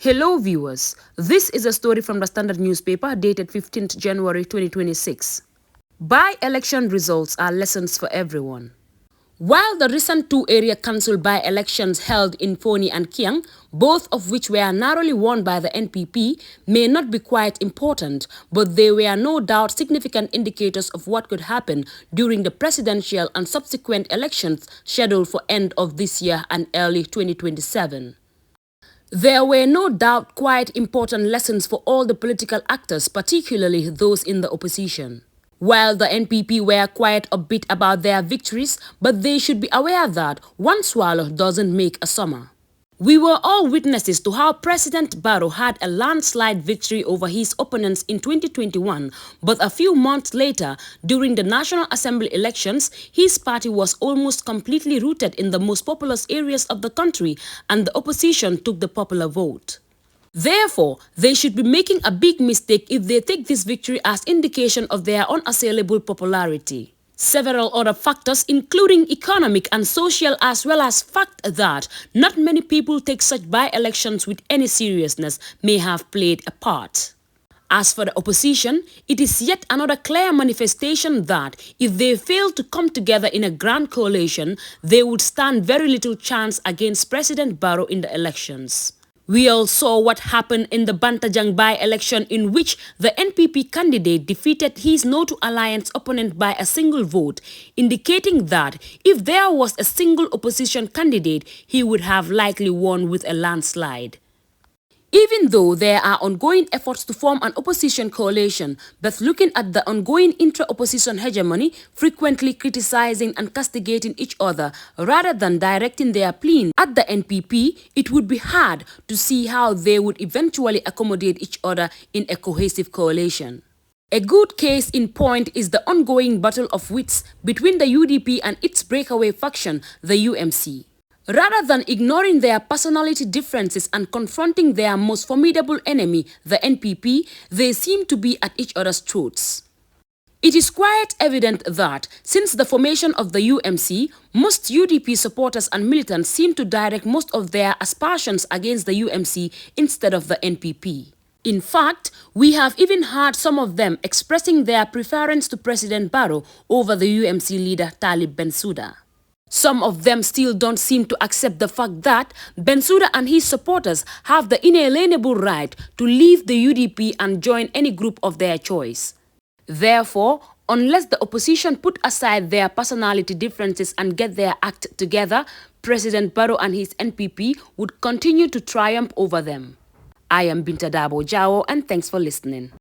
Hello viewers, this is a story from the Standard newspaper dated 15th January 2026. By-election results are lessons for everyone. While the recent two area council by-elections held in Foni and Kiang, both of which were narrowly won by the NPP, may not be quite important, but they were no doubt significant indicators of what could happen during the presidential and subsequent elections scheduled for end of this year and early 2027. There were no doubt quite important lessons for all the political actors, particularly those in the opposition. While the NPP were quite upbeat about their victories, but they should be aware that one swallow doesn't make a summer. We were all witnesses to how President Barrow had a landslide victory over his opponents in 2021, but a few months later, during the National Assembly elections, his party was almost completely rooted in the most populous areas of the country, and the opposition took the popular vote. Therefore, they should be making a big mistake if they take this victory as indication of their unassailable popularity. Several other factors, including economic and social, as well as fact that not many people take such by-elections with any seriousness, may have played a part. As for the opposition, it is yet another clear manifestation that if they fail to come together in a grand coalition, they would stand very little chance against President Barrow in the elections. We all saw what happened in the Bantajang by-election, in which the NPP candidate defeated his No to Alliance opponent by a single vote, indicating that if there was a single opposition candidate, he would have likely won with a landslide. Even though there are ongoing efforts to form an opposition coalition, but looking at the ongoing intra-opposition hegemony, frequently criticizing and castigating each other rather than directing their plea at the NPP, it would be hard to see how they would eventually accommodate each other in a cohesive coalition. A good case in point is the ongoing battle of wits between the UDP and its breakaway faction, the UMC. Rather than ignoring their personality differences and confronting their most formidable enemy, the NPP, they seem to be at each other's throats. It is quite evident that, since the formation of the UMC, most UDP supporters and militants seem to direct most of their aspersions against the UMC instead of the NPP. In fact, we have even heard some of them expressing their preference to President Barrow over the UMC leader Talib Bensouda. Some of them still don't seem to accept the fact that Bensouda and his supporters have the inalienable right to leave the UDP and join any group of their choice. Therefore, unless the opposition put aside their personality differences and get their act together, President Barrow and his NPP would continue to triumph over them. I am Binta Dabo Jao, and thanks for listening.